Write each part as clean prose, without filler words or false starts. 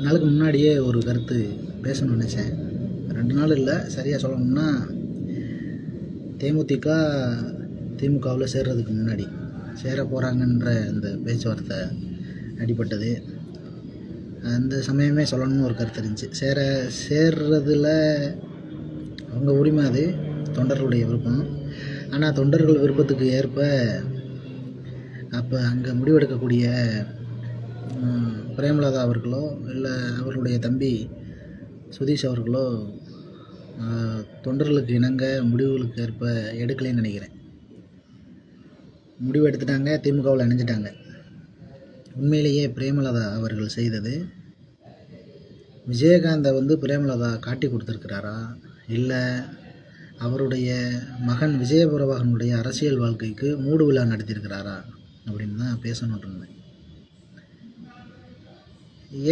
நாளுக்கு முன்னாடியே ஒரு கருத்து பேசணும்னு நினச்சேன். 2 நாள் இல்லை, சரியாக சொல்லணும்னா தேமுதிக திமுகவில் சேர்றதுக்கு முன்னாடி சேர போகிறாங்கன்ற அந்த பேச்சுவார்த்தை அடிபட்டது. அந்த சமயமே சொல்லணும்னு ஒரு கருத்து இருந்துச்சு. சேர்றதில் அவங்க உரிமை, அது தொண்டர்களுடைய விருப்பம். ஆனால் தொண்டர்கள் விருப்பத்துக்கு ஏற்ப அப்போ அங்கே முடிவெடுக்கக்கூடிய பிரேமலதா அவர்களோ இல்லை அவர்களுடைய தம்பி சுதீஷ் அவர்களோ தொண்டர்களுக்கு இணங்க முடிவுகளுக்கு ஏற்ப எடுக்கலைன்னு நினைக்கிறேன். முடிவு எடுத்துட்டாங்க, திமுகவில் இணைஞ்சிட்டாங்க. உண்மையிலேயே பிரேமலதா அவர்கள் செய்தது விஜயகாந்தை பிரேமலதா காட்டி கொடுத்துருக்கிறாரா, இல்லை அவருடைய மகன் விஜயபுரவாகனுடைய அரசியல் வாழ்க்கைக்கு மூடு விழா நடத்தியிருக்கிறாரா அப்படின்னு தான் பேசணுன்னு இருந்தேன்.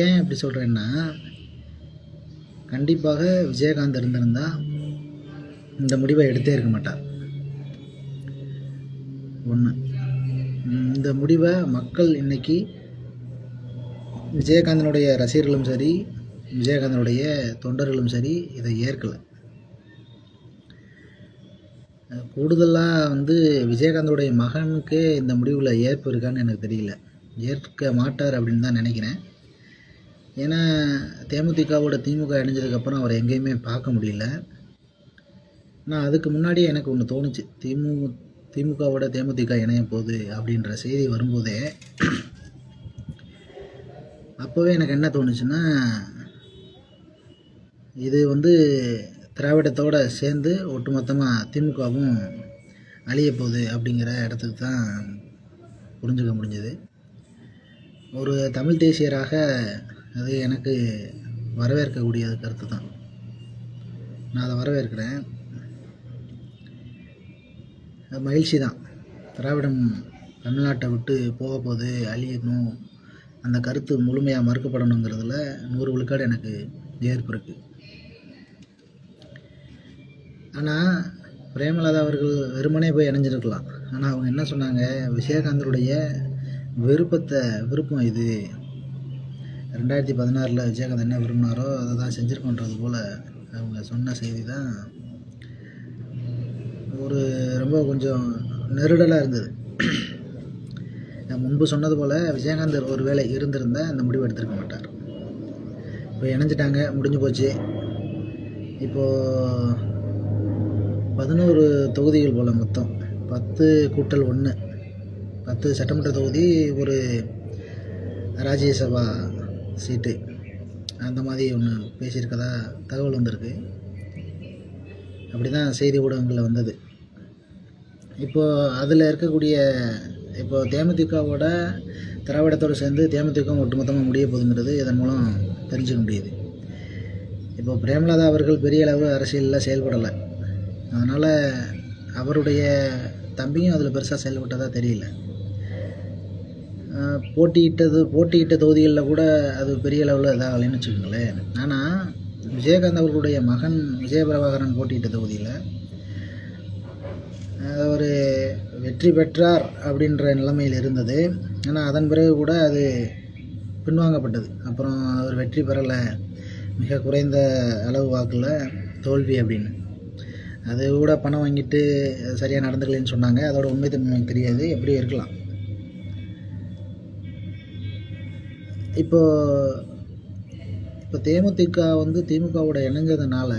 ஏன் அப்படி சொல்கிறேன்னா, கண்டிப்பாக விஜயகாந்த் இருந்திருந்தால் இந்த முடிவை எடுத்தே இருக்க மாட்டார். ஒன்று, இந்த முடிவை மக்கள் இன்னைக்கு விஜயகாந்தனுடைய ரசிகர்களும் சரி, விஜயகாந்தனுடைய தொண்டர்களும் சரி இதை ஏற்கலை. கூடுதலாக விஜயகாந்தோடைய மகனுக்கு இந்த முடிவில் ஏற்பு இருக்கான்னு எனக்கு தெரியல. ஏற்க மாட்டார் அப்படின்னு தான் நினைக்கிறேன். ஏன்னா தேமுதிகவோட திமுக இணைஞ்சதுக்கப்புறம் அவரை எங்கேயுமே பார்க்க முடியல. நான் அதுக்கு முன்னாடியே எனக்கு ஒன்று தோணுச்சு, திமுகவோட தேமுதிக இணைய போகுது அப்படின்ற செய்தி வரும்போதே அப்போவே எனக்கு என்ன தோணுச்சுன்னா, இது திராவிடத்தோடு சேர்ந்து ஒட்டுமொத்தமாக திமுகவும் அழிய போகுது அப்படிங்கிற இடத்துக்கு தான் புரிஞ்சுக்க முடிஞ்சது. ஒரு தமிழ் தேசியராக அது எனக்கு வரவேற்கக்கூடிய கருத்து தான். நான் அதை வரவேற்கிறேன். மகிழ்ச்சி தான். திராவிடம் தமிழ்நாட்டை விட்டு போக போகுது, அழியணும், அந்த கருத்து முழுமையாக மறுக்கப்படணுங்கிறதுல 100 விழுக்காடு எனக்கு ஏற்பு இருக்குது. ஆனால் பிரேமலதா அவர்கள் வெறுமனே போய் இணைஞ்சிருக்கலாம். ஆனால் அவங்க என்ன சொன்னாங்க, விஜயகாந்தனுடைய விருப்பம் இது 2016 விஜயகாந்த் என்ன விரும்பினாரோ அதை தான் செஞ்சுருக்கோன்றது போல் அவங்க சொன்ன செய்தி தான் ரொம்ப கொஞ்சம் நெருடலாக இருந்தது. நான் முன்பு சொன்னது போல் விஜயகாந்த் ஒரு வேளை இருந்திருந்தால் அந்த முடிவு எடுத்திருக்க மாட்டார். இப்போ இணைஞ்சிட்டாங்க, முடிஞ்சு போச்சு. இப்போது 11 தொகுதிகள் போல், மொத்தம் 10+1 10 சட்டமன்ற தொகுதி, ஒரு ராஜ்யசபா சீட்டு, அந்த மாதிரி ஒன்று பேசியிருக்கதா தகவல் வந்திருக்கு. அப்படி தான் செய்தி ஊடகங்களில் வந்தது. இப்போது அதில் இருக்கக்கூடிய தேமுதிகவோட திராவிடத்தோடு சேர்ந்து தேமுதிக ஒட்டுமொத்தமாக முடிய போகுதுங்கிறது இதன் மூலம் தெரிஞ்சுக்க முடியுது. இப்போது பிரேமலதா அவர்கள் பெரிய அளவு அரசியலில் செயல்படலை. அதனால் அவருடைய தம்பியும் அதில் பெருசாக செயல்பட்டதாக தெரியல. போட்டியிட்ட தொகுதிகளில் கூட அது பெரிய அளவில் இதாகலைன்னு வச்சுக்கோங்களேன். ஆனால் விஜயகாந்த் அவர்களுடைய மகன் விஜயபிரபாகரன் போட்டியிட்ட தொகுதியில் அவர் வெற்றி பெற்றார் அப்படின்ற நிலைமையில் இருந்தது. ஆனால் அதன் பிறகு கூட அது பின்வாங்கப்பட்டது. அப்புறம் அவர் வெற்றி பெறலை, மிக குறைந்த அளவு வாக்கில் தோல்வி அப்படின்னு. அது கூட பணம் வாங்கிட்டு சரியாக நடந்துக்கலன்னு சொன்னாங்க. அதோட உண்மை தன்மை தெரியாது, எப்படியும் இருக்கலாம். இப்போ தேமுதிக திமுகவோட இணைஞ்சதுனால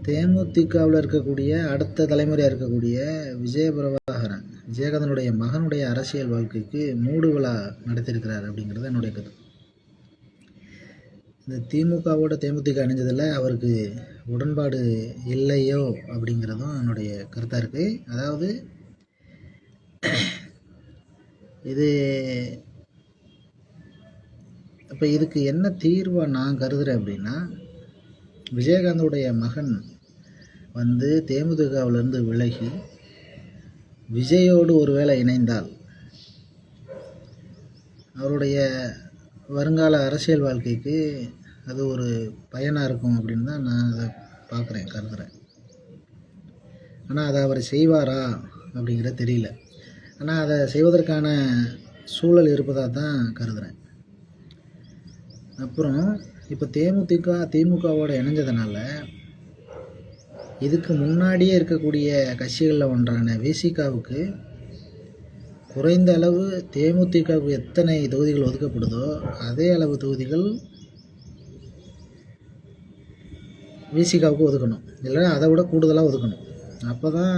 தேமுதிகவில் இருக்கக்கூடிய அடுத்த தலைமுறையாக இருக்கக்கூடிய விஜயபிரபாகரன், விஜயகாந்தனுடைய மகனுடைய அரசியல் வாழ்க்கைக்கு மூடு விழா நடத்தியிருக்கிறார் அப்படிங்கிறது என்னுடைய கருத்து. இந்த திமுகவோட தேமுதிக இணைஞ்சதில் அவருக்கு உடன்பாடு இல்லையோ அப்படிங்கிறதும் என்னுடைய கருத்தாக இருக்குது. அதாவது இப்போ இதுக்கு என்ன தீர்வை நான் கருதுகிறேன் அப்படின்னா, விஜயகாந்தோடைய மகன் தேமுதிகவிலிருந்து விலகி விஜயோடு ஒருவேளை இணைந்தால் அவருடைய வருங்கால அரசியல் வாழ்க்கைக்கு அது ஒரு பயனாக இருக்கும் அப்படின்னு தான் நான் அதை கருதுகிறேன். ஆனால் அதை அவர் செய்வாரா அப்படிங்கிறது தெரியல. ஆனால் அதை செய்வதற்கான சூழல் இருப்பதாக தான் கருதுகிறேன். அப்புறம் இப்போ தேமுதிக திமுகவோட இணைஞ்சதுனால இதுக்கு முன்னாடியே இருக்கக்கூடிய கட்சிகளில் ஒன்றான விசிகாவுக்கு குறைந்த அளவு தேமுதிகவுக்கு எத்தனை தொகுதிகள் ஒதுக்கப்படுதோ அதே அளவு தொகுதிகள் விசிகாவுக்கு ஒதுக்கணும், இல்லைன்னா அதை விட கூடுதலாக ஒதுக்கணும். அப்போ தான்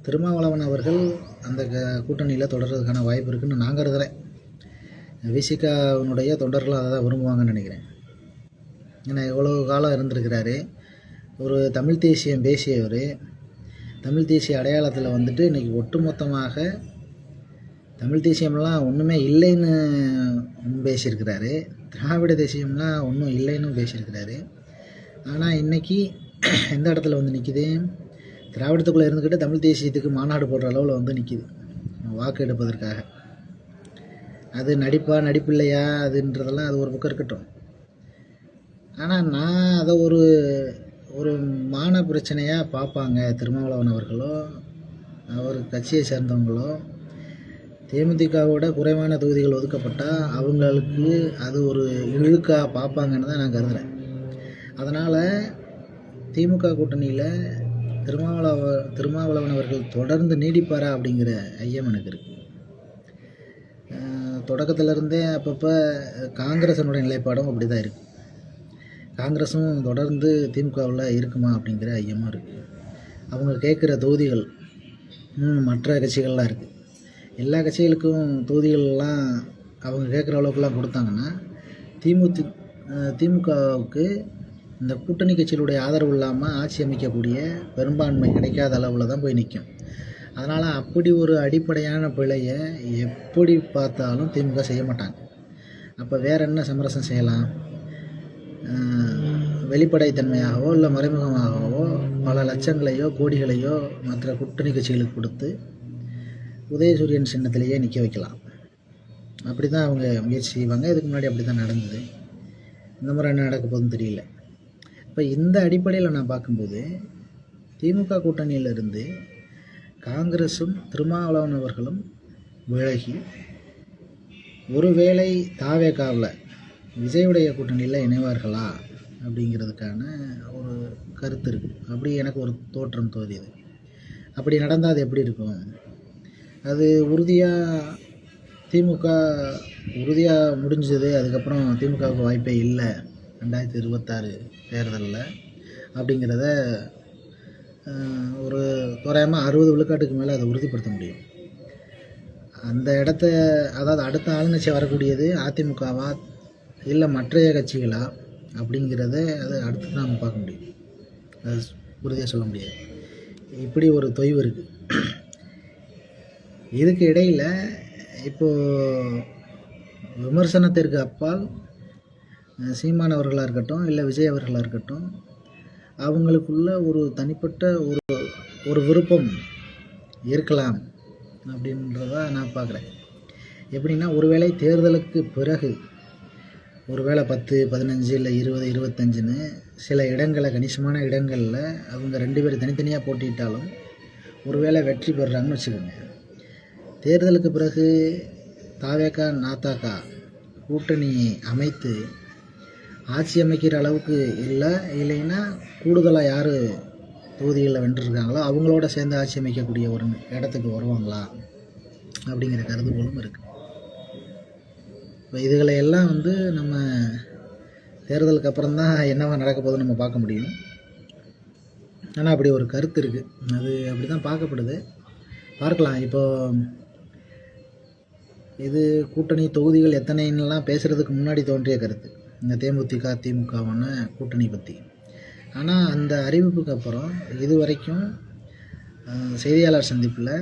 திருமாவளவன் அவர்கள் அந்த கூட்டணியில் தொடர்றதுக்கான வாய்ப்பு இருக்குதுன்னு நான் கருதுகிறேன். விசிகாவினுடைய தொண்டர்கள் அதை தான் விரும்புவாங்கன்னு நினைக்கிறேன். ஏன்னா எவ்வளோ காலம் இருந்திருக்கிறாரு, ஒரு தமிழ் தேசியம் பேசியவர், தமிழ் தேசிய அடையாளத்தில் வந்துட்டு இன்றைக்கி ஒட்டுமொத்தமாக தமிழ் தேசியம்லாம் ஒன்றுமே இல்லைன்னு பேசியிருக்கிறாரு, திராவிட தேசியம்லாம் ஒன்றும் இல்லைன்னு பேசியிருக்கிறாரு. ஆனால் இன்றைக்கி எந்த இடத்துல வந்து நிற்கிது, திராவிடத்துக்குள்ளே இருந்துக்கிட்டு தமிழ் தேசியத்துக்கு மாநாடு போடுற அளவில் வந்து நிற்கிது வாக்கு எடுப்பதற்காக. அது நடிப்பில்லையா அதுன்றதெல்லாம் அது ஒரு பக்கம் இருக்கட்டும். ஆனால் நான் அதை ஒரு மான பிரச்சனையாக பார்ப்பாங்க திருமாவளவன் அவர்களோ அவர் கட்சியை சேர்ந்தவங்களோ. தேமுதிகவோட குறைவான தொகுதிகள் ஒதுக்கப்பட்டால் அவங்களுக்கு அது ஒரு இழுக்காக பார்ப்பாங்கன்னு தான் நான் கருதுகிறேன். அதனால் திமுக கூட்டணியில் திருமாவளவன் அவர்கள் தொடர்ந்து நீடிப்பாரா அப்படிங்கிற ஐயம் எனக்கு இருக்குது. தொடக்கத்திலருந்தே அப்பப்போ காங்கிரஸனுடைய நிலைப்பாடும் அப்படி தான் இருக்குது. காங்கிரஸும் தொடர்ந்து திமுகவில் இருக்குமா அப்படிங்கிற ஐயமாக இருக்குது. அவங்க கேட்குற தொகுதிகள் மற்ற கட்சிகள்லாம் இருக்குது. எல்லா கட்சிகளுக்கும் தொகுதிகள்லாம் அவங்க கேட்குற அளவுக்குலாம் கொடுத்தாங்கன்னா திமுகவுக்கு இந்த கூட்டணி கட்சிகளுடைய ஆதரவு இல்லாமல் ஆட்சி அமைக்கக்கூடிய பெரும்பான்மை கிடைக்காத அளவில் தான் போய் நிற்கும். அதனால் அப்படி ஒரு அடிப்படையான பிழையை எப்படி பார்த்தாலும் திமுக செய்ய மாட்டாங்க. அப்போ வேறு என்ன சமரசம் செய்யலாம்? வெளிப்படைத்தன்மையாகவோ இல்லை மறைமுகமாகவோ பல லட்சங்களையோ கோடிகளையோ மற்ற கூட்டணி கட்சிகளுக்கு கொடுத்து உதயசூரியன் சின்னத்திலேயே நிற்க வைக்கலாம். அப்படி தான் அவங்க முயற்சி செய்வாங்க. இதுக்கு முன்னாடி அப்படி தான் நடந்தது. இந்த முறை என்ன நடக்க போகுதுன்னு தெரியல. இப்போ இந்த அடிப்படையில் நான் பார்க்கும்போது திமுக கூட்டணியிலிருந்து காங்கிரஸும் திருமாவளவன் அவர்களும் விலகி ஒருவேளை தாவேகாவில் விஜயுடைய கூட்டணியில் இணைவார்களா அப்படிங்கிறதுக்கான ஒரு கருத்து இருக்குது. அப்படி எனக்கு ஒரு தோற்றம் தோறியது. அப்படி நடந்தால் அது எப்படி இருக்கும்? அது திமுக உறுதியாக முடிஞ்சது. அதுக்கப்புறம் திமுகவுக்கு வாய்ப்பே இல்லை 2026 தேர்தலில் அப்படிங்கிறத ஒரு தோராயமாக 60 விழுக்காட்டுக்கு மேலே அதை உறுதிப்படுத்த முடியும். அந்த இடத்த அதாவது அடுத்த ஆளுங்கட்சி வரக்கூடியது அதிமுகவா இல்லை மற்றைய கட்சிகளா அப்படிங்கிறத அது அடுத்து தான் நம்ம பார்க்க முடியும். அது உறுதியாக சொல்ல முடியாது. இப்படி ஒரு தொய்வு இருக்குது. இதுக்கு இடையில் இப்போது விமர்சனத்திற்கு அப்பால் சீமான் அவர்களாக இருக்கட்டும் இல்லை விஜய் அவர்களாக இருக்கட்டும் அவங்களுக்குள்ள ஒரு தனிப்பட்ட ஒரு விருப்பம் இருக்கலாம் அப்படின்றத நான் பார்க்குறேன். எப்படின்னா ஒருவேளை தேர்தலுக்கு பிறகு ஒருவேளை 10, 15 இல்லை 20, 25ன்னு சில இடங்களில் கணிசமான இடங்களில் அவங்க 2 பேர் தனித்தனியாக போட்டிட்டாலும் ஒருவேளை வெற்றி பெறுறாங்கன்னு வச்சுக்கோங்க. தேர்தலுக்கு பிறகு தாவேகா நாத்தாக்கா கூட்டணி அமைத்து ஆட்சி அமைக்கிற அளவுக்கு இல்லைன்னா கூடுதலாக யார் தொகுதிகளில் வென்றிருக்காங்களோ அவங்களோட சேர்ந்து ஆட்சி அமைக்கக்கூடிய ஒரு இடத்துக்கு வருவாங்களா அப்படிங்கிற கருதுகோளும் இருக்குது. இப்போ இதுகளை எல்லாம் நம்ம தேர்தலுக்கு அப்புறம் தான் என்னவா நடக்க போகுதுன்னு நம்ம பார்க்க முடியும். ஆனால் அப்படி ஒரு கருத்து இருக்குது. அது அப்படி தான் பார்க்கப்படுது. பார்க்கலாம். இப்போது இது கூட்டணி தொகுதிகள் எத்தனைன்னெலாம் பேசுகிறதுக்கு முன்னாடி தோன்றிய கருத்து இந்த தேமுதிக திமுகவான கூட்டணி பற்றி. ஆனால் அந்த அறிவிப்புக்கு அப்புறம் இது வரைக்கும் செய்தியாளர் சந்திப்பில்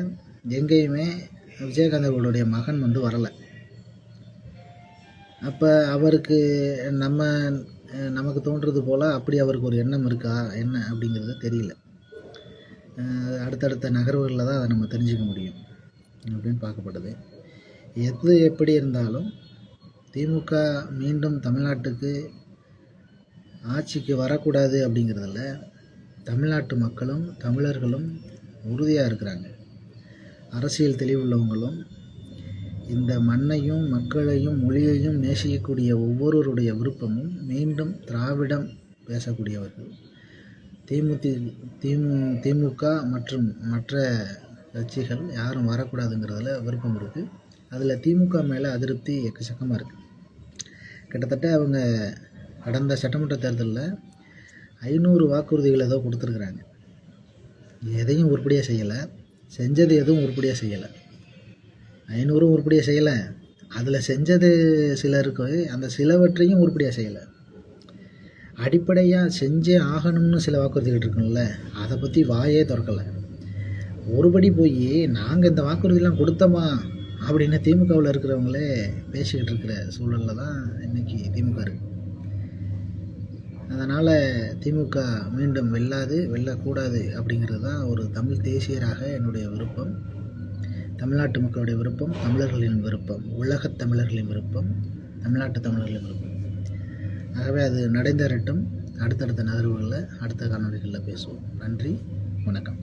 எங்கேயுமே விஜயகாந்த் அவர்களுடைய மகன் வரலை. அப்போ அவருக்கு நமக்கு தோன்றது போல் அப்படி அவருக்கு ஒரு எண்ணம் இருக்கா என்ன அப்படிங்கிறது தெரியல. அடுத்தடுத்த நகர்வுகளில் தான் அதை நம்ம தெரிஞ்சுக்க முடியும் அப்படின்னு பார்க்கப்படுது. எது எப்படி இருந்தாலும் திமுக மீண்டும் தமிழ்நாட்டுக்கு ஆட்சிக்கு வரக்கூடாது அப்படிங்கிறதுல தமிழ்நாட்டு மக்களும் தமிழர்களும் உறுதியாக இருக்கிறாங்க. அரசியல் தெளிவுள்ளவங்களும் இந்த மண்ணையும் மக்களையும் மொழியையும் நேசிக்கக்கூடிய ஒவ்வொருவருடைய விருப்பமும் மீண்டும் திராவிடம் பேசக்கூடியவர்கள். திமுக மற்றும் மற்ற கட்சிகள் யாரும் வரக்கூடாதுங்கிறதுல விருப்பம் இருக்குது. அதில் திமுக மேலே அதிருப்தி எக்கச்சக்கமாக இருக்குது. கிட்டத்தட்ட அவங்க கடந்த சட்டமன்ற தேர்தலில் 500 வாக்குறுதிகள் ஏதோ கொடுத்துருக்குறாங்க. எதையும் உருப்படியாக செய்யலை. செஞ்சது எதுவும் உருப்படியாக செய்யலை. 500 உருப்படியாக செய்யலை. அதில் செஞ்சது சிலருக்கு, அந்த சிலவற்றையும் உருப்படியாக செய்யலை. அடிப்படையாக செஞ்சே ஆகணும்னு சில வாக்குறுதிகள் இருக்குல்ல, அதை பற்றி வாயே திறக்கலை. ஒருபடி போய் நாங்கள் இந்த வாக்குறுதிலாம் கொடுத்தோமா அப்படின்னு திமுகவில் இருக்கிறவங்களே பேசிக்கிட்டு இருக்கிற சூழலில் தான் இன்றைக்கி திமுக இருக்குது. அதனால் திமுக மீண்டும் வெல்லக்கூடாது அப்படிங்கிறது தான் ஒரு தமிழ் தேசியராக என்னுடைய விருப்பம், தமிழ்நாட்டு மக்களுடைய விருப்பம், தமிழர்களின் விருப்பம், உலகத் தமிழர்களின் விருப்பம், தமிழ்நாட்டு தமிழர்களின் விருப்பம். ஆகவே அது நடைந்தரட்டும். அடுத்தடுத்த நகர்வுகளில் அடுத்த காணொளிகளில் பேசுவோம். நன்றி, வணக்கம்.